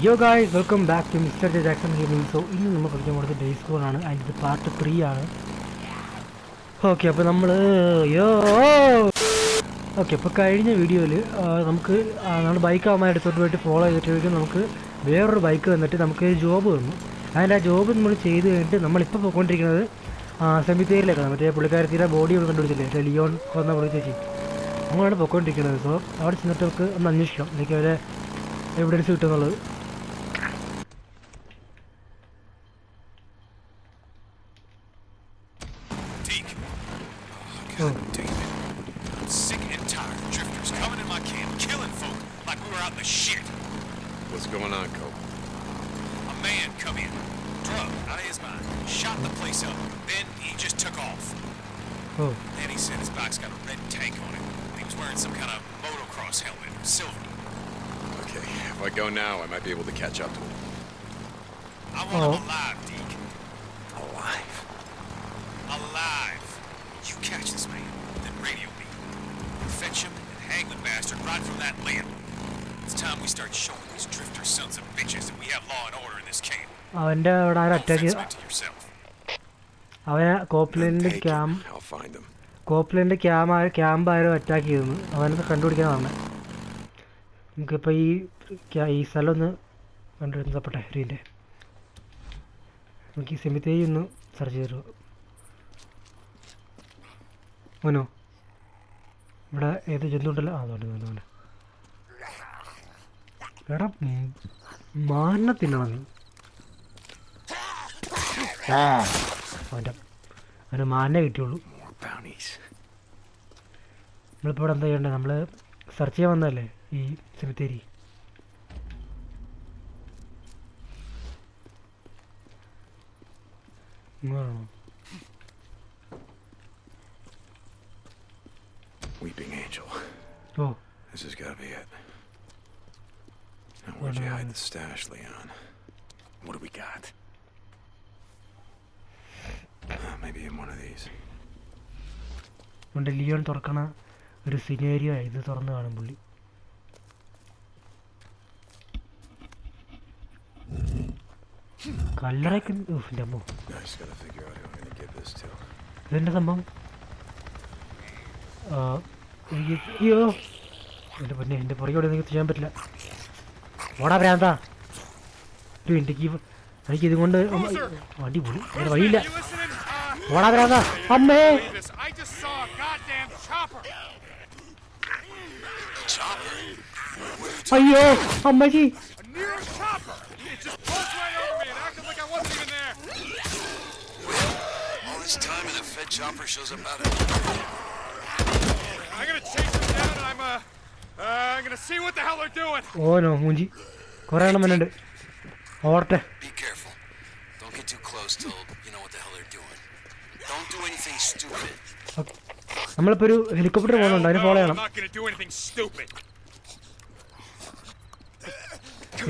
യോ guys welcome back to mister J Jackson gaming. So ഇന്ന് നമ്മൾ കളിക്കാൻ പോകുന്നത് ഡേയ്സ് ഗോൺ ആണ്. അതിൻ്റെ പാർട്ട് 3 ആണ്. ഓക്കെ, അപ്പോൾ നമ്മൾ അപ്പോൾ കഴിഞ്ഞ വീഡിയോയിൽ നമുക്ക് നമ്മുടെ ബൈക്ക് അവന്മാർ എടുത്തോട്ട് പോയിട്ട് ഫോളോ ചെയ്തിട്ട് നമുക്ക് വേറൊരു ബൈക്ക് വന്നിട്ട് നമുക്ക് ജോബ് തന്നു. അതിൻ്റെ ആ ജോബ് നമ്മൾ ചെയ്ത് കഴിഞ്ഞിട്ട് നമ്മളിപ്പോൾ പോയിക്കൊണ്ടിരിക്കുന്നത് സെമിത്തേരിലേക്കാണ്. മറ്റേ പുള്ളിക്കാരത്തിൻ്റെ ബോഡി ഒന്ന് കണ്ടുപിടിച്ചില്ലേ, മറ്റേ ലിയോൺ കൊന്ന പുള്ളി ചേച്ചി, അങ്ങനെയാണ് പോയിക്കൊണ്ടിരിക്കുന്നത്. സോ അവിടെ ചെന്നിട്ട് നമുക്ക് ഒന്ന് അന്വേഷിക്കാം എനിക്ക് അവരെ evidence കിട്ടുമെന്നുള്ളത്. God damn it. I'm sick and tired of drifters coming in my camp, killing folk like we were out in the shit. What's going on, Cope? A man come in, drugged out of his mind, shot the place up, then he just took off. Then he said his bike's got a red tank on it. He was wearing some kind of motocross helmet, silver. Okay, if I go now, I might be able to catch up to him. I want him alive, Deke. Alive? Alive. You catch this man, then radio me. Fetch him and hang the bastard right from that limb. It's time we start showing these drifter sons of bitches that we have law and order in this camp. അവൻ്റെ അവിടെ ആരും attack അവനെ കോപ്ലിൻ്റെ camp ആരും attack ചെയ്തു. അവനത് കണ്ടുപിടിക്കാൻ വന്നെ. നമുക്കിപ്പോൾ ഈ സ്ഥലം ഒന്ന് കണ്ടുപിടിച്ചപ്പോട്ടെ റീൻ്റെ. നമുക്ക് ഈ സെമിത്തേരി ഒന്ന് സെർച്ച് ചെയ്തു. ഓനോ ഇവിടെ ഏത് ജന്തു ഉണ്ടല്ലോ, അതുകൊണ്ട് എടാ മാനെ തിന്നണം നീ. അവൻ്റെ മാനെ കിട്ടിയുള്ളൂ. നമ്മളിപ്പോൾ ഇവിടെ എന്താ ചെയ്യണ്ടേ? നമ്മൾ സെർച്ച് ചെയ്യാൻ വന്നതല്ലേ ഈ സെമിത്തേരി. ഇങ്ങോട്ടാണോ? Weeping Angel. Oh. This has got to be it. Now, where'd you hide the stash, Leon? What do we got? Maybe in one of these. നമ്മുടെ ലിയോൺ തുറക്കണ ഒരു സിനേരിയോ ഇത് തുറന്ന് കാണും പുള്ളി. കല്ലറയ്ക്ക് അമ്മോ ഇതെൻ്റെ സംഭവം. അയ്യോ എൻ്റെ പൊന്നെ, എൻ്റെ പുറകോടെ എനിക്ക് ചെയ്യാൻ പറ്റില്ല. ഓടാ ഭ്രാന്താ. ഒരു എനിക്ക് ഇതുകൊണ്ട് അടിപൊളി, വേറെ വഴിയില്ല. ഓടാ ഭ്രാന്താ. അമ്മേ അയ്യോ അമ്മച്ചി. ഓനോ മൂഞ്ചി കുറെ എണ്ണം വന്നുണ്ട്. ഓർട്ടെ. നമ്മളിപ്പോ ഒരു ഹെലികോപ്റ്റർ പോകുന്നുണ്ട്, അതിന് ഫോളോ ചെയ്യണം.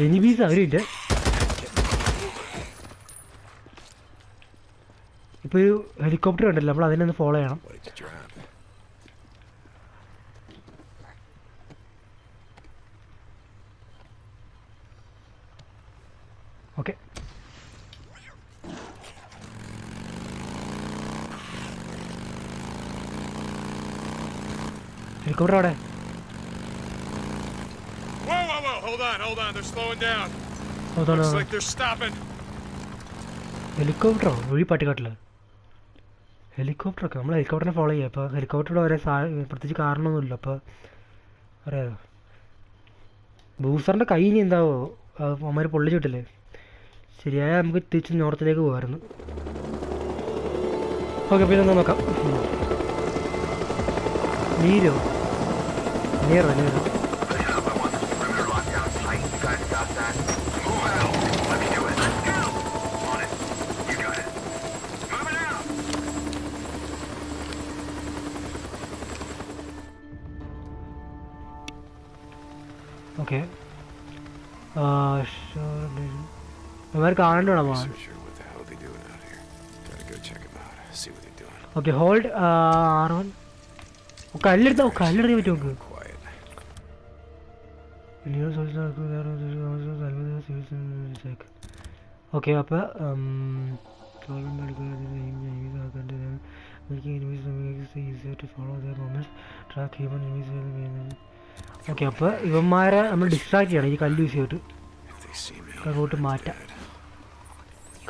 എനിമീസ് അവരുണ്ട്. ഇപ്പൊ ഒരു ഹെലികോപ്റ്റർ ഉണ്ടല്ലോ, നമ്മൾ അതിനൊന്ന് ഫോളോ ചെയ്യണം. ഓക്കെ, ഹെലികോപ്റ്റർ അവിടെ. ഹെലികോപ്റ്ററോ? ഒഴി പട്ടിക്കാട്ടില് ഹെലികോപ്റ്ററൊക്കെ നമ്മൾ ഹെലികോപ്റ്ററിനെ ഫോളോ ചെയ്യാം. ഇപ്പോൾ ഹെലികോപ്റ്ററുടെ ഒരേ പ്രത്യേകിച്ച് കാരണമൊന്നുമില്ല. അപ്പോൾ അറിയാമോ, ബൂസറിൻ്റെ കൈ ഇനി എന്താവോ അവന്മാർ പൊള്ളിച്ചിട്ടില്ലേ. ശരിയായ നമുക്ക് തിരിച്ച് നോർത്തിലേക്ക് പോകാമായിരുന്നു. ഓക്കെ, പിന്നെ ഒന്ന് നോക്കാം. നീരോ നീറോ നീറോ ഓക്കെ. ഇവർ കാണണ്ടോ? Okay, hold R1. കല്ലെടുത്താ കല്ലെടുക്കാൻ പറ്റുമോ? നമുക്ക് മിസ്റ്റേക്ക്. ഓക്കെ അപ്പോൾ ഓക്കെ അപ്പോൾ ഇവന്മാരെ നമ്മൾ ഡിസ്ട്രാക്ട് ചെയ്യണം ഈ കല്ല് യൂസ് ചെയ്തിട്ട്. അങ്ങോട്ട് മാറ്റാം.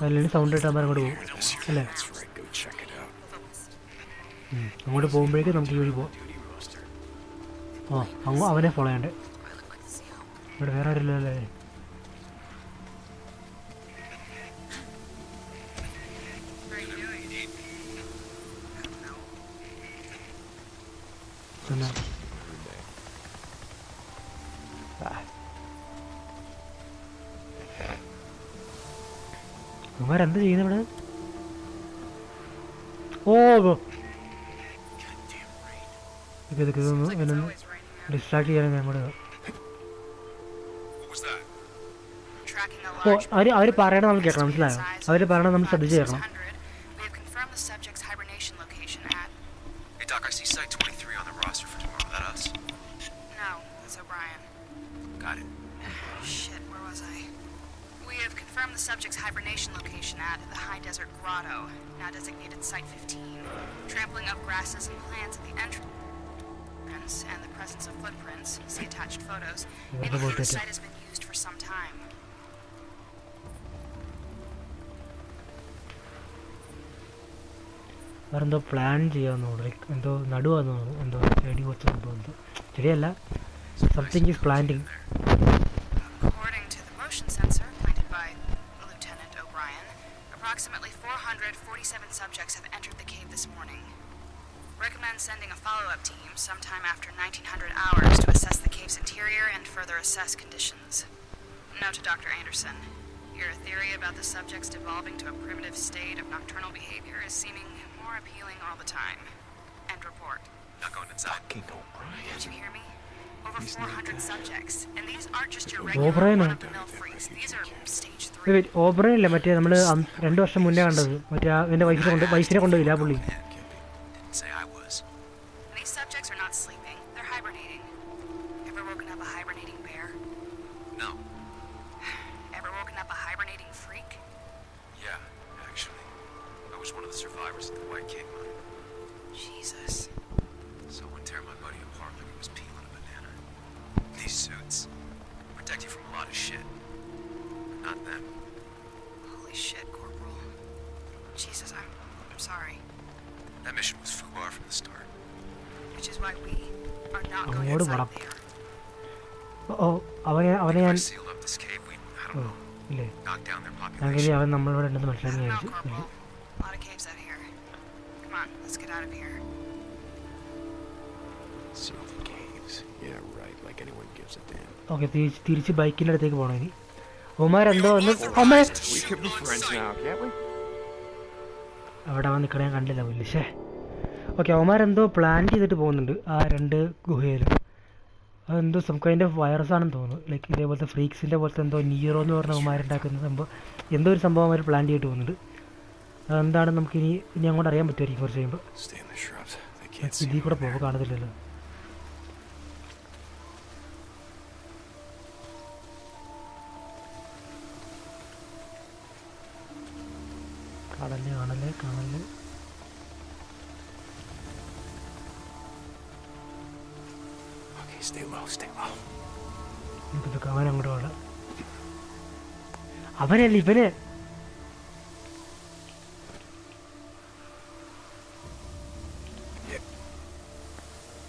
കല്ലിന് സൗണ്ട് ഇട്ട് നമ്മൾ അങ്ങോട്ട് പോകും അല്ലേ? അങ്ങോട്ട് പോകുമ്പോഴേക്കും നമുക്ക് ഈ വഴി പോവാം. അവനെ ഫോളോ ചെയ്യണ്ടേ? ഇവിടെ വേറെ ആരില്ല അല്ലേ? അവന്മാരെന്താ ചെയ്യുന്നത് ഇവിടെ? ഇതൊന്ന് ഡിസ്ട്രാക്ട് ചെയ്യാൻ ഞങ്ങളുടെ അവർ പറയണത് നമ്മൾ കേൾക്കണം. മനസ്സിലായോ? അവർ പറയണത് നമ്മൾ ശ്രദ്ധിച്ച് കേൾക്കണം. Hey Doc, I see Site 23 on the roster for tomorrow. That us? No, that's O'Brien. Got it. Shit, where was I? We have confirmed the subject's hibernation location at the High Desert Grotto, now designated Site 15. Trampling of grasses and plants at the entrance and the presence of footprints, see attached photos, indicate the site has been used for some time. വേറെന്തോ plan ചെയ്യാമെന്ന് തോന്നുന്നു. Like എന്തോ നടുവാന്ന് തോന്നുന്നു. എന്തോ ചെടി കുറച്ച് എന്തോ ചെടിയല്ല, something is planting. According to the motion sensor planted by Lieutenant O'Brien, approximately 447 subjects have entered the cave this morning. Recommend sending a follow-up team sometime after 1900 hours to assess the cave's interior and further assess conditions. Note to Dr. Anderson, your theory about the subjects devolving to a primitive state of nocturnal behavior is seeming more appealing all the time. End report. Not going inside. Did you hear me? Over 400 subjects, and these aren't just your regular run-of-the-mill freaks. These are stage 3. ഓബ്രൈൻ അല്ലേ മറ്റേ നമ്മൾ 2 വർഷം മുന്നേ കണ്ടത്? മറ്റേ എൻ്റെ വൈഫിനെ കൊണ്ടുപോയില്ല പുള്ളി. Didn't say I was. These subjects are not sleeping. They're hibernating. Ever woken up a hibernating bear? No. Ever woken up a hibernating freak? Yeah, actually. I was one of the survivors at the White King mine. Jesus. Someone tear my buddy apart like he was peeling a banana. These suits protect you from a lot of shit. But not them. Holy shit, Corporal. Jesus, I'm sorry. That mission was FUBAR from the start. Which is why we are not going അങ്ങോട്ട് inside പോണം. there. അവനെ If ഞാൻ I seal up this cave, we, I don't know, ഇല്ലേ, knock down their ഞാൻ population. കരുതി അവൻ നമ്മളിവിടെ ഉണ്ടെന്ന് No, മനസ്സിലാക്കി വിചാരിച്ചു. Corporal. A lot of caves out here. Come on, let's get out of here. Seal the caves. Yeah, right. Like anyone gives a damn. Okay, തിരിച്ച് ബൈക്കിൻ്റെ അടുത്തേക്ക് പോകണം ഇനി. അവന്മാരെന്തോ ഒന്ന് അമ്മ We could be friends now, can't we? അവിടെ അവൻ നിൽക്കണേ ഞാൻ കണ്ടില്ല പുല്ല്. ശേ. ഓക്കെ, അവന്മാരെന്തോ പ്ലാൻ ചെയ്തിട്ട് പോകുന്നുണ്ട് ആ 2 ഗുഹയിൽ. അതെന്തോ സം കൈൻഡ് ഓഫ് വൈറസ് ആണെന്ന് തോന്നുന്നു. ലൈക്ക് ഇതേപോലത്തെ ഫ്രീക്സിൻ്റെ പോലത്തെ എന്തോ നീറോ എന്ന് പറഞ്ഞ അവന്മാരുണ്ടാക്കുന്ന സംഭവം, എന്തോ ഒരു സംഭവം അവർ പ്ലാൻ ചെയ്തിട്ട് പോകുന്നുണ്ട്. അതെന്താണെന്ന് നമുക്ക് ഇനി അങ്ങോട്ട് അറിയാൻ പറ്റുമായിരിക്കും കുറച്ച് കഴിയുമ്പോൾ. Stay in the shrubs. They can't see. ഇതിൽ കൂടെ പോകുമ്പോൾ കാണത്തില്ലല്ലോ. കാണല്ലേ. Okay, stay low, stay low. നമുക്കിതൊക്കെ അവൻ അങ്ങോട്ട് പോകണം. അവനല്ല ഇവന്.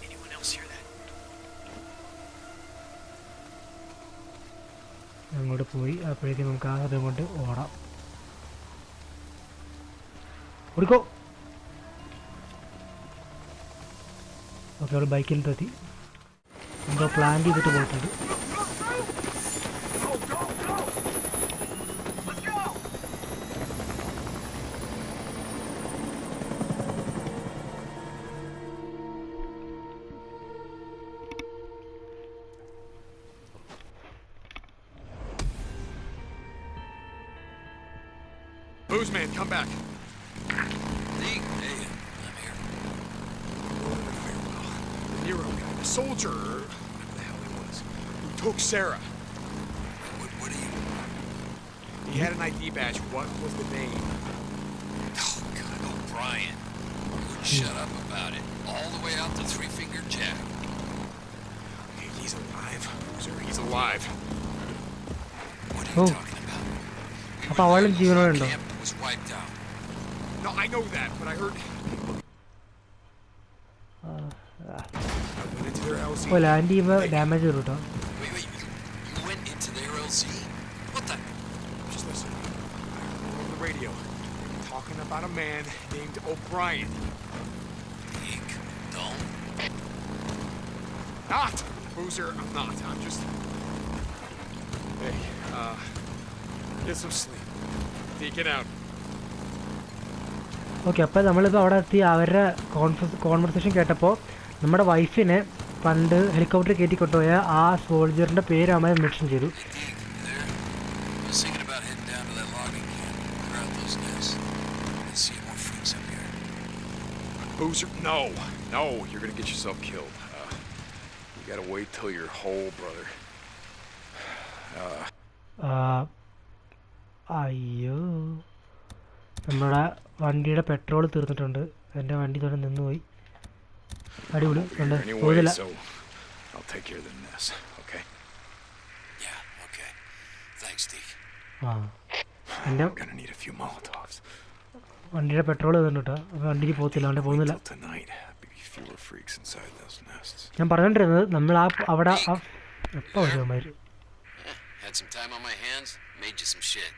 Anyone else hear that? അങ്ങോട്ട് പോയി അപ്പോഴേക്കും നമുക്ക് ആ അതും കൊണ്ട് ഓടാം. ഓടിക്കോ. ഓക്കെ, അവൾ ബൈക്കിൽ എത്തി. എന്തോ പ്ലാൻ ചെയ്തിട്ട് പോയിട്ടുണ്ട്. Booze man, come back. Hey, I'm here. The Nero guy, the soldier, or whatever the hell he was, who took Sarah. What are you? He had an ID badge. What was the name? Oh, God, O'Brien. Wouldn't shut up about it. All the way out to Three Finger Jack. Hey, he's alive. Sir, he's alive. What are you Oh. talking about? അപ്പോൾ അവളും ജീവനോടുണ്ടോ? Camp was wiped out. No, I know that, but I heard. I went into their LZ. ഓ land ചെയ്യുമ്പോൾ damage വരും കേട്ടോ. Wait, you went into their LZ? What the? Just listen. I heard on the radio talking about a man named O'Brien. Pig, don't. Not, Boozer. I'm not. I'm just. Hey, get some sleep. Get out. Okay, അപ്പോൾ നമ്മളിപ്പോൾ അവിടെ എത്തി അവരുടെ conversation കേട്ടപ്പോൾ നമ്മുടെ വൈഫിനെ പണ്ട് helicopter കയറ്റി കൊണ്ടുപോയ ആ സോൾജറിൻ്റെ പേര് അമ്മ മെൻഷൻ ചെയ്തു. Hey, Deke, you there? I was thinking about heading down to that logging camp, clear out those nests, and see more freaks up here. Boozer, no, you're gonna get yourself killed. You gotta wait till you're whole, brother. അയ്യോ, നമ്മുടെ വണ്ടിയുടെ petrol തീർന്നിട്ടുണ്ട്. എൻ്റെ വണ്ടി തന്നെ നിന്നുപോയി. അടിപൊളി ഉണ്ട്, പോയില്ല. So I'll take care of the mess, okay? Yeah, okay. Thanks, Deke. ആ, എൻ്റെ I'm gonna need a few Molotovs. വണ്ടിയുടെ പെട്രോൾ തീർന്നിട്ട് കേട്ടോ. അപ്പോൾ വണ്ടിക്ക് പോകത്തില്ല, അവിടെ പോകുന്നില്ല. Till tonight, be fewer freaks inside those nests. ഞാൻ പറഞ്ഞുകൊണ്ടിരുന്നത് നമ്മൾ അവിടെ എപ്പോൾ വരുമാര് Had some time on my hands, made you some shit.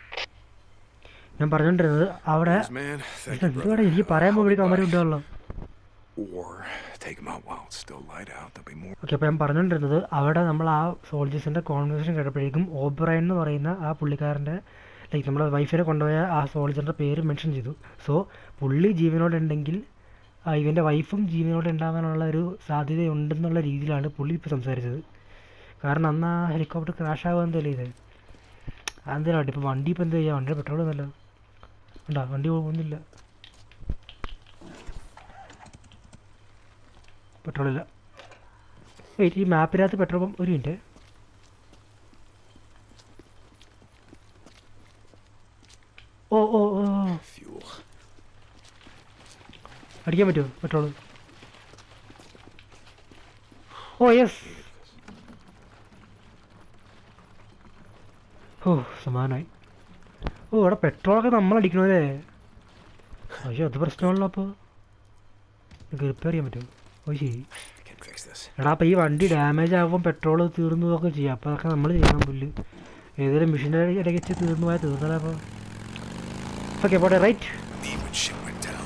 ഞാൻ പറഞ്ഞുകൊണ്ടിരുന്നത് അവിടെ Man, thank you, എന്തുവാടെ brother. എനിക്ക് പറയാൻ പോകുമ്പോഴേക്കും അവന്മാർ ഉണ്ടല്ലോ. Or take them out while it's still light out. There'll be more. Okay, അപ്പോൾ ഞാൻ പറഞ്ഞുകൊണ്ടിരുന്നത് അവിടെ നമ്മൾ ആ സോൾജേഴ്സിൻ്റെ കോൺവെർസേഷൻ കേട്ടപ്പോഴേക്കും ഓബ്രൈൻ എന്ന് പറയുന്ന ആ പുള്ളിക്കാരൻ്റെ ലൈക്ക് നമ്മുടെ വൈഫിനെ കൊണ്ടുപോയ ആ സോൾജറിൻ്റെ പേര് മെൻഷൻ ചെയ്തു. സോ പുള്ളി ജീവനോടുണ്ടെങ്കിൽ ഇവൻ്റെ വൈഫും ജീവനോട് ഉണ്ടാകാനുള്ള ഒരു സാധ്യതയുണ്ടെന്നുള്ള രീതിയിലാണ് പുള്ളി ഇപ്പോൾ സംസാരിച്ചത്. കാരണം അന്ന് ആ ഹെലികോപ്റ്റർ ക്രാഷ് ആകുക എന്തല്ലേ ഇത്, അതെന്തായാലും ഇപ്പോൾ വണ്ടി ഇപ്പോൾ എന്ത് ചെയ്യുക, വണ്ടിയുടെ പെട്രോൾ ഒന്നുമല്ല ഉണ്ടോ, വണ്ടി പോകുന്നില്ല, പെട്രോളില്ല. വെയിറ്റ്, ഈ മാപ്പിനകത്ത് പെട്രോൾ പമ്പ് ഒരു മിനിറ്റ്. ഓ ഓ ഓ Fuel. അടിക്കാൻ പറ്റുമോ പെട്രോൾ? ഓ യെസ്. ഓ സമാനമായി. ഓ ഇവിടെ പെട്രോളൊക്കെ നമ്മളടിക്കണമല്ലേ? പക്ഷേ അത് പ്രശ്നമാണല്ലോ. അപ്പോൾ റിപ്പയർ ചെയ്യാൻ പറ്റുമോ? ഓ ശരി. Can fix this. എടാ, അപ്പോൾ ഈ വണ്ടി ഡാമേജ് ആകുമ്പോൾ പെട്രോൾ തീർന്നതൊക്കെ ചെയ്യാം. അപ്പോൾ അതൊക്കെ നമ്മൾ ചെയ്യണം. പുല്ല് ഏതെങ്കിലും മെഷീൻ്റെ ഇടയ്ക്ക് വെച്ച് തീർന്നു പോയാൽ തീർന്നല്ലോ. അപ്പോൾ ഓക്കെ പോട്ടെ, right. Me when shit went down.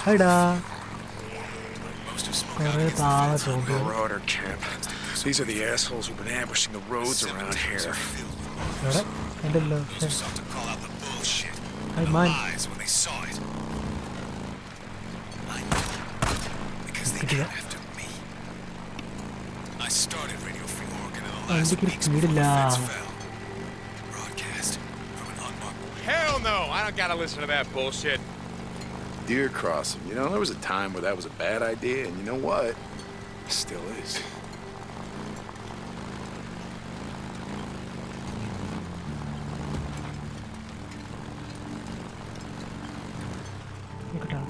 ഹൈഡാ, Most of Smoke കുറേ Out പാവ ചോമ്പ്. Marauder camp. These are the assholes who've been ambushing the roads around here. എവിടെ ഉണ്ടല്ലോ. Sought to call out the bullshit. Hey, the mine. lies when they saw it. I know. Because they came after me. I started Radio Free Oregon in the last എനിക്ക് weeks before the സ്പീഡില്ല. feds fell. Broadcast from an unmarked. Hell no! I don't gotta listen to that bullshit. Deer crossing. You know, there was a time where that was a bad idea, and you know what? It still is. നോക്കട്ടാ,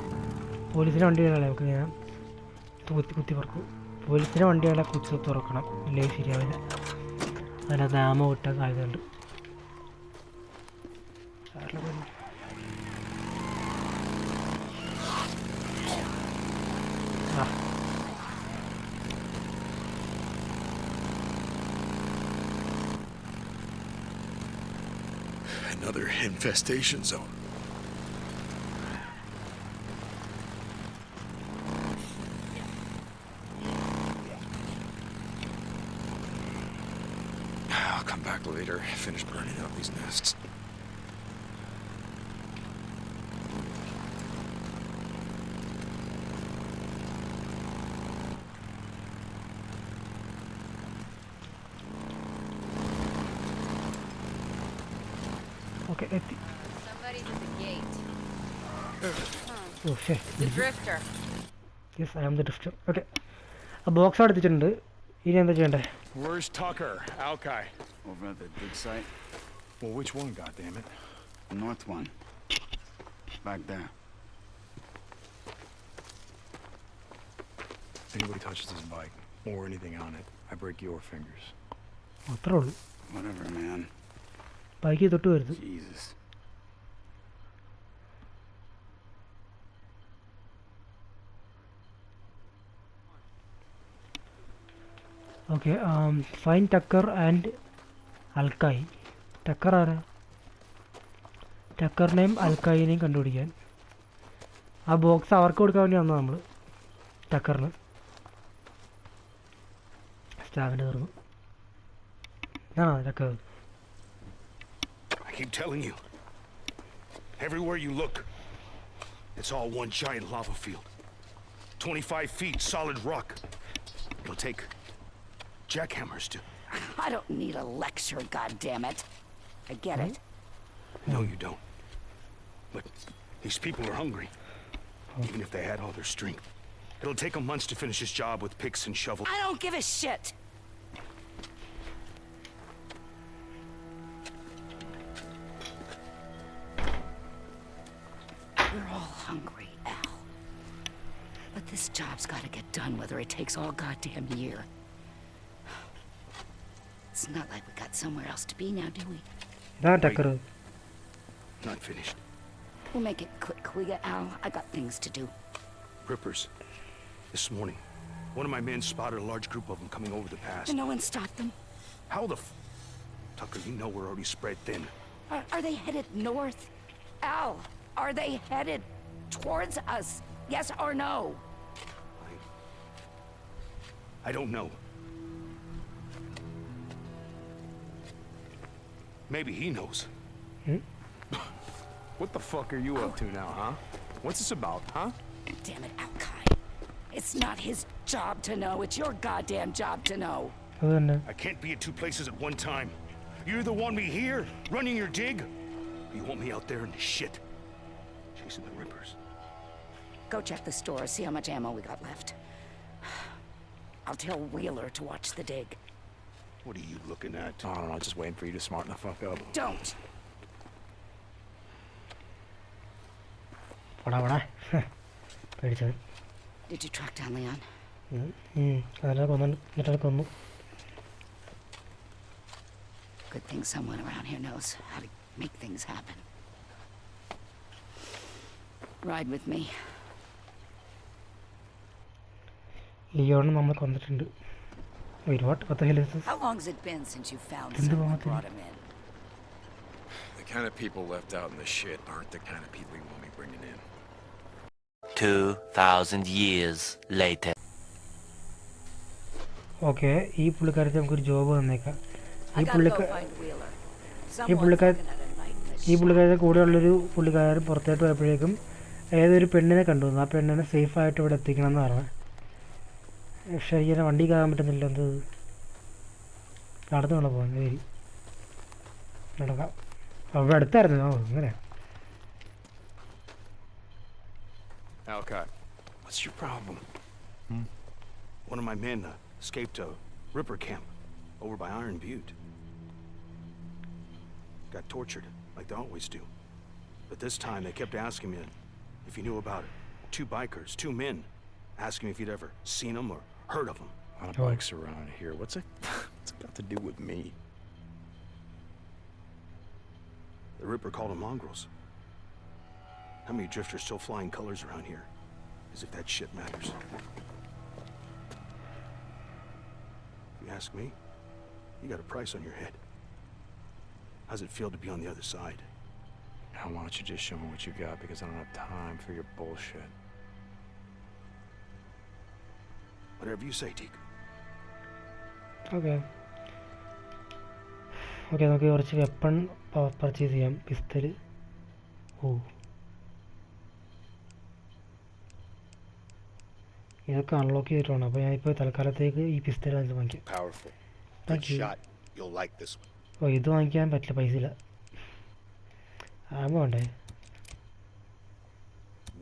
പോലീസിൻ്റെ വണ്ടികളെ നമുക്ക് ഞാൻ കുത്തി തുറക്കും. പോലീസിൻ്റെ വണ്ടികളെ കുത്തി തുറക്കണം, ഇല്ലെങ്കിൽ ശരിയാവില്ല. അതിനകത്ത് ആമ വിട്ടാൽ സാധ്യതയുണ്ട്. ആ, Another infestation zone. I'll come back later. Finish burning up these nests. Okay എത്തി. Somebody's at the gate. ഓ ശേ, The drifter. Yes I am the drifter. Okay, ആ ബോക്സ് എടുത്തിട്ടുണ്ട്. ഇനി എന്താ ചെയ്യണ്ടേ? Where's Tucker? Alki. Over at the dig site. Well, which one, goddammit? The north one. Back there. If anybody touches this bike, or anything on it, I break your fingers. അത്രേ ഉള്ളൂ. Whatever, man. ബൈക്കിൽ തൊട്ട് വരുത്. Jesus. Okay fine Tucker and അൽക്കായി. Tucker ആരാ? ടക്കറിനെയും അൽക്കായിനെയും കണ്ടുപിടിക്കാൻ. ആ ബോക്സ് അവർക്ക് കൊടുക്കാൻ വേണ്ടി വന്നത് നമ്മൾ. ടക്കറിന് സ്റ്റാമിന തീർന്നു. ആ decker. I keep telling you. Everywhere you look, it's all one giant lava field. 25 feet solid rock. It'll take jackhammers to... I don't need a lecture, goddammit. I get it. No, you don't. But these people are hungry. Even if they had all their strength. It'll take them months to finish this job with picks and shovels. I don't give a shit. We're all hungry, Al. But this job's gotta get done whether it takes all goddamn year. It's not like we got somewhere else to be now, do we? ഇതാണ് decker. Not finished. We'll make it quick, will ya, Al? I got things to do. Rippers. This morning, one of my men spotted a large group of them coming over the pass. And no one stopped them? How the Tucker, you know we're already spread thin. Are they headed north? Al, are they headed towards us? Yes or no? I don't know. Maybe he knows. What the fuck are you up to now, huh? What's this about, huh? Damn it, Al-Kai. It's not his job to know. It's your goddamn job to know. അത് തന്നെ. I can't be at two places at one time. You either want me here, running your dig, or you want me out there in the shit, chasing the Rippers. Go check the store, see how much ammo we got left. I'll tell Wheeler to watch the dig. What are you looking at? I don't know, just waiting for you to smarten the fuck up. Don't. പടാ പേടിച്ചത്. Did you track down Leon? അതെല്ലാം എന്നിട്ട് കൊന്നു. Good thing someone around here knows how to make things happen. Ride with me. Leone നമ്മൾ കൊന്നിട്ടുണ്ട്. Wait, what? What the hell is this? How long's it been since you found Endu someone vaatini. brought him in? The kind of people left out in the shit aren't the kind of people you want me bringing in. 2,000 years later. Okay, ഈ പുള്ളിക്കാരത്തെ നമുക്കൊരു job തന്നേക്കാം. I gotta go find Wheeler. Someone's പുള്ളിക്കാരൻ looking at a night in the ഈ shit. പുള്ളിക്കാരത്തെ കൂടെയുള്ളൊരു പുള്ളിക്കാരൻ പുറത്തോട്ട് പോയപ്പോഴേക്കും ഏതൊരു പെണ്ണിനെ കണ്ടു. ആ പെണ്ണിനെ സേഫായിട്ട് ഇവിടെ എത്തിക്കണം എന്ന് പറഞ്ഞു. പക്ഷേ ഇങ്ങനെ വണ്ടി കയറാൻ പറ്റുന്നില്ല. എന്ത് നടന്നു വേണം പോകാൻ. ശരി, നടക്കാം. അവിടെ അടുത്തായിരുന്നു. ഓ അങ്ങനെ. Al-Kai. What's your problem? One of my men escaped a Ripper camp over by Iron Butte. Got tortured, like they always do. But this time they kept asking me if you knew about it. 2 bikers, 2 men, asking me if you'd ever seen them or heard of them. A lot of bikes around here. What's it got to do with me? The Ripper called them mongrels. How many drifters still flying colors around here? As if that shit matters. If you ask me, you got a price on your head. How's it feel to be on the other side? Now, why don't you just show me what you got, because I don't have time for your bullshit. Whatever you say, Deke. Okay okay, നമുക്ക് കുറച്ച് weapon purchase ചെയ്യാം. Pistol. ഓ, ഇതൊക്കെ unlock ചെയ്തിട്ട് വേണം. അപ്പോൾ ഞാനിപ്പോൾ തൽക്കാലത്തേക്ക് ഈ പിസ്റ്റൽ വാങ്ങിക്കാം. Powerful. Thank Good you. shot. You'll like this one. ഓ, ഇത് വാങ്ങിക്കാൻ പറ്റില്ല, പൈസ ഇല്ല. ആമോ വേണ്ടേ?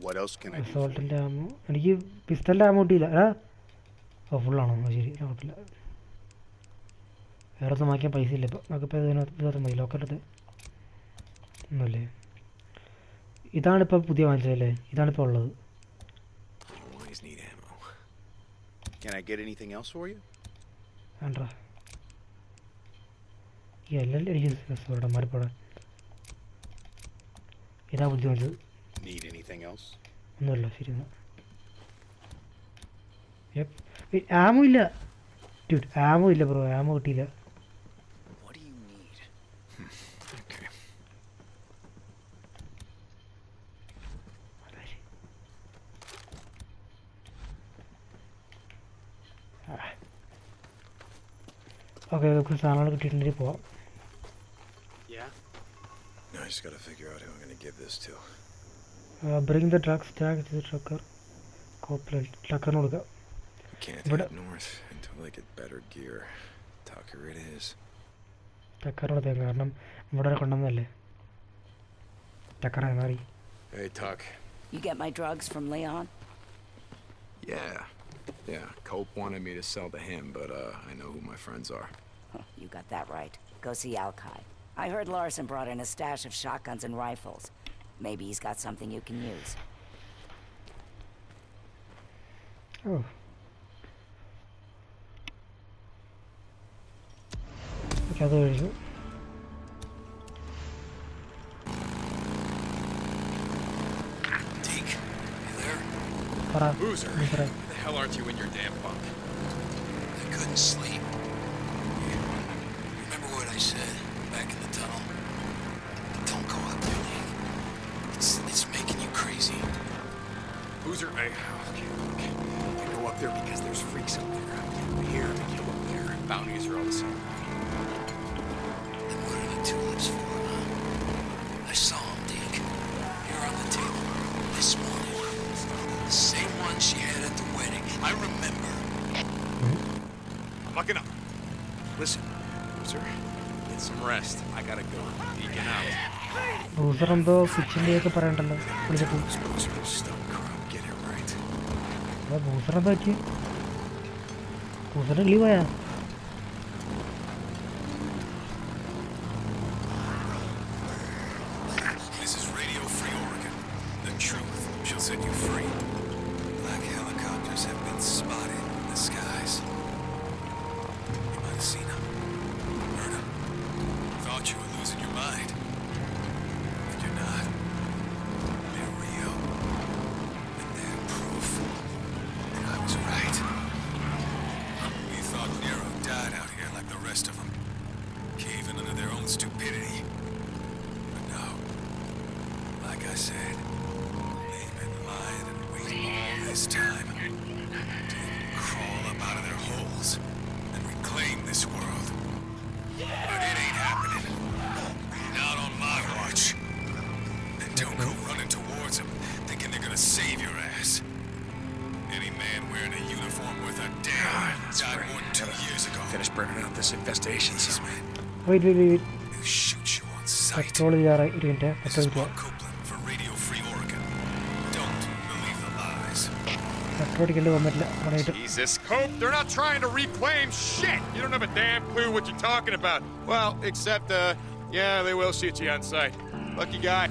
What else can I do? അസോൾട്ടിൻ്റെ ആമോ. എനിക്ക് പിസ്റ്റലിൻ്റെ ആമോ കിട്ടിയില്ല. ഓ, ഫുള്ളാണോ? ശരി, കുഴപ്പമില്ല. വേറെ ഒന്നും വാങ്ങിക്കാൻ പൈസ ഇല്ല ഇപ്പോൾ. നമുക്കിപ്പോൾ ഇതിനകത്ത് മതി. ലോക്കറിനകത്ത് ഒന്നുമില്ലേ? ഇതാണിപ്പോൾ പുതിയ വാങ്ങിച്ചതല്ലേ? ഇതാണിപ്പോൾ ഉള്ളത്. Always need ammo. Can I get anything else for you? വേണ്ട. ഈ എല്ലാം എനിക്ക് ഇവിടെ മാറിപ്പോടാ. ഇതാ പുതിയ വാങ്ങിച്ചത്. Need anything else? ഒന്നുമില്ല. ശരി എന്നാൽ. ആമോ ഇല്ല ഡ്യൂഡ്. ആമോ ഇല്ല ബ്രോ. ആമോ കിട്ടിയില്ല. What do you need? Okay. Okay നമുക്ക് സാധനങ്ങൾ കിട്ടിയിട്ടുണ്ടെങ്കിൽ പോവാം. Yeah? Now I just gotta figure out who I'm gonna give this to. Bring the drugs tag to the trucker. കോപ്ലൈറ്റ് ട്രക്കറിന് കൊടുക്കാം. Can't But- head north until I get better gear. Tucker it is. ട്രക്കറിന് കൊടുത്തേക്കാം. കാരണം ഇവിടെ വരെ കൊണ്ടുവന്നതല്ലേ. ട്രക്കറായി മാറി. Hey, Tuck. You get my drugs from Leon? Yeah. Yeah, Cope wanted me to sell to him, but I know who my friends are. Huh, you got that right. Go see Alkai. I heard Larson brought in a stash of shotguns and rifles. Maybe he's got something you can use. Oh. Okay, അത് കഴിഞ്ഞു. Deke, you there? പറ. Boozer, നീ പറ. why the hell aren't you in your damn bunk? I couldn't sleep. Remember what I said back in the tunnel? Don't go up there, Deke. It's making you crazy. Boozer, okay, look. I go up there because there's freaks up there. Here, to kill up there. Bounties are all the same. Then what are the tulips for, huh? I saw them, Deke. Here on the table. This morning. The same one she had at the wedding. I remember. I'm looking up. Listen, Boozer, get some rest. I gotta go. Deacon out. Booser എന്തോ കിച്ചൻ്റെയൊക്കെ പറയണ്ടല്ലോ വിളിച്ചിട്ട്. Boozer, stop crap. Get it right. അതാ Booser എന്താ പറ്റി? ബൂസറിന് leave ആയാ? This is Radio Free Oregon. The truth shall set you free. Black helicopters have been spotted in the skies. You might have seen them. Heard them. Thought you were losing your mind. But you're not. They're real. And they're proof that I was right. We thought Nero died out here like the rest of them. Caving under their own stupidity. But no. Like I said, they've been lying and waiting all this time to crawl up out of their holes and reclaim this world. But it ain't happening. Not on my watch. And don't go running towards them thinking they're gonna save your ass. Any man wearing a uniform worth a damn died more than 2 years ago. Finish burning out this infestation. These men wait wait wait. who shoot you on sight. Patrol ചെയ്യാറായി. ഒരു minute. This patrol is ചെയ്യാം. Mark Copeland for Radio Free Oregon. Don't believe the lies. Petrol അടിക്കേണ്ടി വന്നിട്ടില്ല. അവിടെ Jesus, Cope, they're not trying to reclaim shit. You don't have a damn clue what you're talking about. Well, except, yeah, they will shoot you on sight. Lucky guy.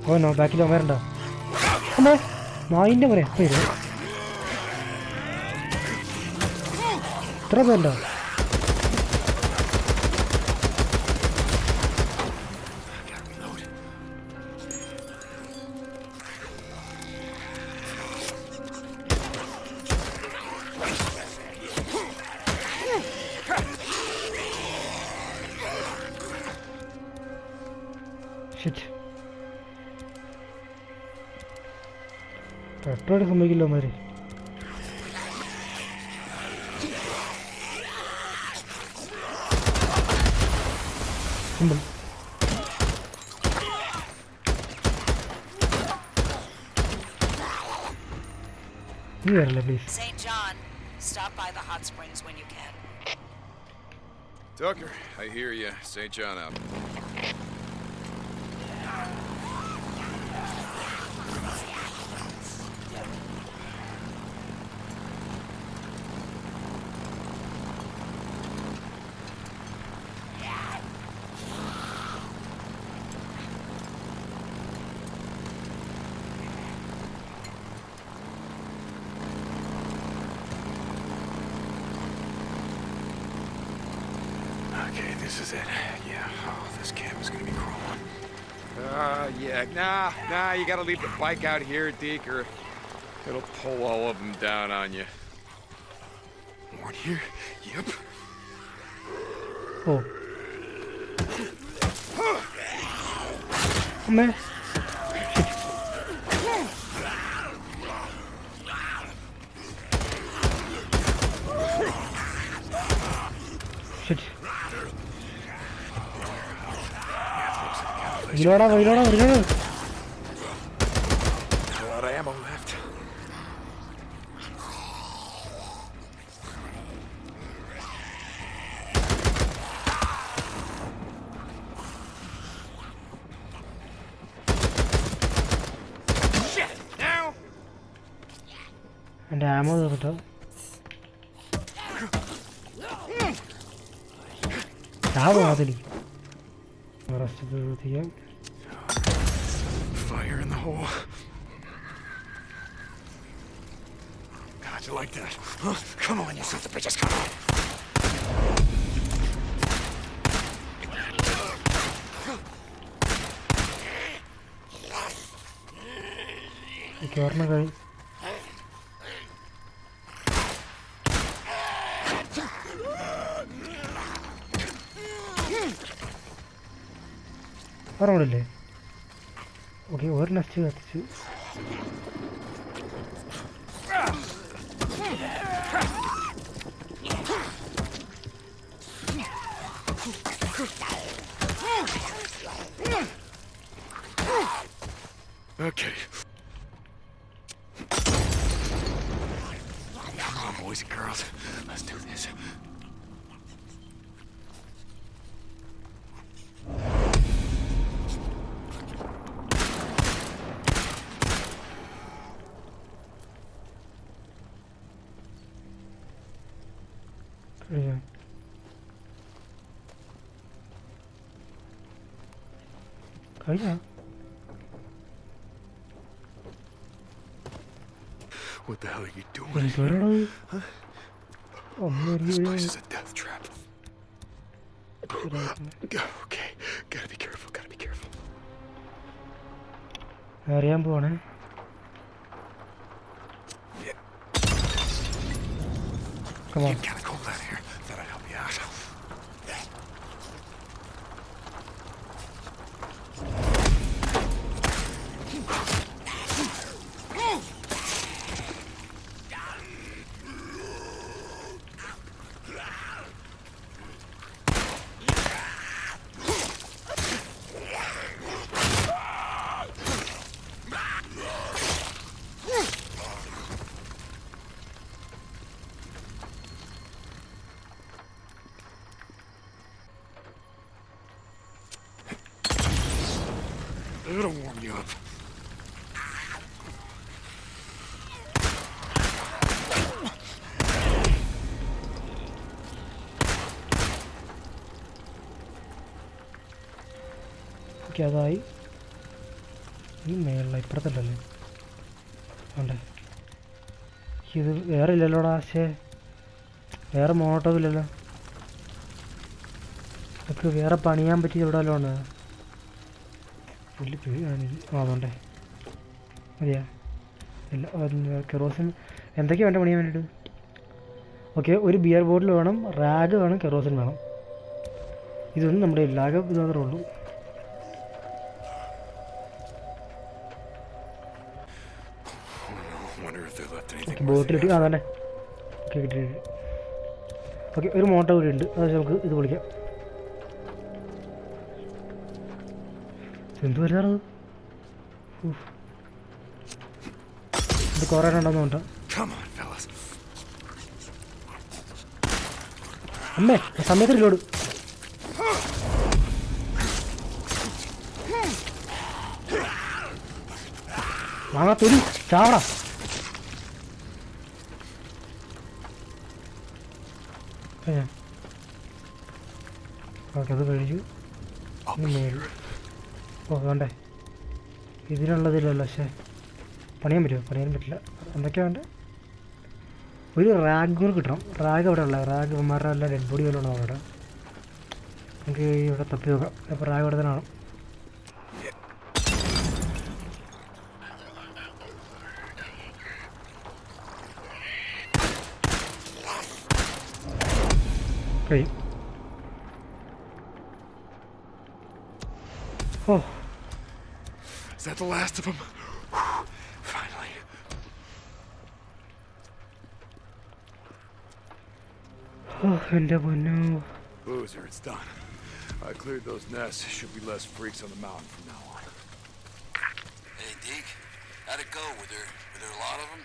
Oh no ബാക്കിൽ അമ്മേരണ്ടോ? അമ്മേ നായിൻ്റെ പറയാ പേര്. ഇത്ര പേരുണ്ടോ? Shit. Petrol സമ്മതിക്കില്ല അവന്മാര്. Simple. നീ വരല്ലേ please. St. John, stop by the hot springs when you can. Tucker, I hear you. St. John out. This is it. Yeah. Oh, this camp is gonna be crawling. Yeah. Nah, you gotta leave the bike out here, Deke, or it'll pull all of them down on you. One here? Yep. Oh. അമ്മേ ഇതിലോടാ ഇതിലോടാ ഇതിലോട് A lot of ammo left. എൻ്റെ ആമോ തീർന്നിട്ടോ ചാവോ അതിൽ rest ചെയ്യാം Fire in the hole. God, you like that? Huh? Come on, you sons of bitches, come on. ഒരെണ്ണം കഴി ഒരെണ്ണമില്ലേ okay ഒരു nest കത്തിച്ചു Okay. Come on, boys and girls. Let's do this. കഴിഞ്ഞ What the hell are you doing? എന്തോരാണത് Huh? This place is a death trap. Okay, gotta be careful, gotta be careful. അറിയാൻ പോവാണേ Come on. Get kinda cold out here. Thought I'd help you out. It'll warm you up. Okay അതായി ഈ മേളില ഇപ്പുറത്തല്ലേ ഉണ്ട് ഇത് വേറെ ഇല്ലല്ലോടാ പക്ഷേ വേറെ മോട്ടോവില്ലല്ലോ നമുക്ക് വേറെ പണിയാൻ പറ്റിയ ഇവിടെ വല്ലതും ഉണ്ട് പുല്ല് അതുകൊണ്ടേ മതിയാ ഇല്ല കെറോസിൻ എന്തൊക്കെയാണ് വേണ്ട പണിയാൻ വേണ്ടിയിട്ട് ഓക്കെ ഒരു ബിയർ ബോട്ടിൽ വേണം റാഗ് വേണം കെറോസിൻ വേണം ഇതൊന്നും നമ്മുടെ ഇല്ലാകെ ഇത് മാത്രമേ ഉള്ളൂ ബോട്ടിലിട്ട് ആ തന്നെ ഓക്കെ കിട്ടി ഓക്കെ ഒരു മോട്ടോ കൂടി ഉണ്ട് അത് നമുക്ക് ഇത് വിളിക്കാം എന്ത് വരുന്നത് ഇത് കുറേ ഉണ്ടെന്ന് കൊണ്ടാ അമ്മേ സമയത്ത് ലോഡ് വാങ്ങാ തൊടി ചാവടാ ഓക്കെ അത് കഴിച്ചു മേല് ഓ വേണ്ടേ ഇതിനുള്ളതില്ലല്ലോ പക്ഷേ പണിയാൻ പറ്റുമോ പണിയാൻ പറ്റില്ല എന്തൊക്കെയാ വേണ്ടേ ഒരു റാഗ് കൂടെ കിട്ടണം റാഗ് അവിടെ ഉള്ള റാഗ് ഇവന്മാരുടെ എല്ലാം ഡെഡ് ബോഡി വല്ലതും അവിടെ നമുക്ക് ഇവിടെ തപ്പി നോക്കാം. പ്രായവർദ്ധനാണ്. Oh. Is that the last of them? Finally. Oh, എൻ്റെ പൊന്നോ. Boozer, it's done. I cleared those nests. Should be less freaks on the mountain from now on. Hey, Deke. How'd it go? Were there a lot of them?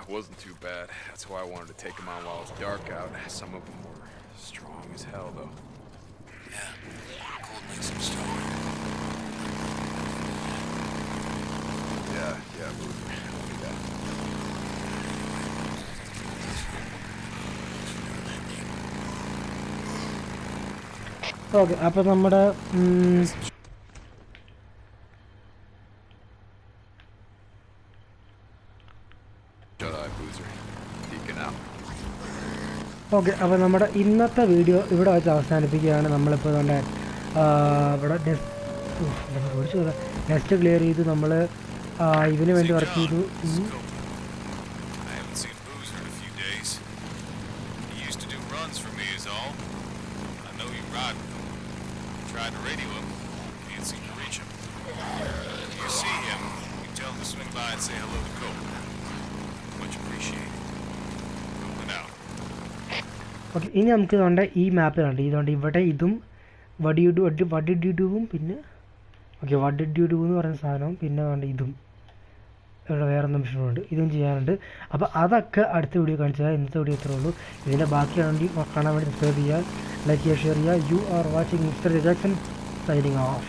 It wasn't too bad. That's why I wanted to take them on while it's dark out. Some of them were strong as hell, though. Yeah. Cold makes them stronger. Yeah, Boozer. I'll do that. Okay, അപ്പോൾ നമ്മുടെ ഇന്നത്തെ video ഇവിടെ വെച്ച് അവസാനിപ്പിക്കുകയാണ്. നമ്മളിപ്പോൾ നമ്മുടെ ഇവിടെ nest clear ചെയ്തു. നമ്മൾ ഇതിന് വേണ്ടി വർക്ക് ചെയ്തു. Tried to radio him. Can't seem to reach him. If you see him, you tell him to swing by and say hello to Cope. Much appreciated. Moving out. Okay, ഇനി നമുക്ക് ഇതുകൊണ്ട് ഈ മാപ്പിലുണ്ട്. ഇതുകൊണ്ട് ഇവിടെ ഇതും വടിഡ്യൂഡുവും പിന്നെ വടിഡ്യൂഡു എന്ന് പറയുന്ന സാധനവും പിന്നെ അതുകൊണ്ട് ഇതും ഇവിടെ വേറെ മിഷനുണ്ട്. ഇതും ചെയ്യാനുണ്ട്. അപ്പോൾ അതൊക്കെ അടുത്ത വീഡിയോ കാണിച്ചാൽ ഇന്നത്തെ വീഡിയോ ഇത്രേ ഉള്ളൂ. ഇതിൻ്റെ ബാക്കിയാണെങ്കിൽ കാണാൻ വേണ്ടി സബ്സ്ക്രൈബ് ചെയ്യുക, ലൈക്ക് ചെയ്യുക, ഷെയർ ചെയ്യുക. You are watching mister Jackson signing off.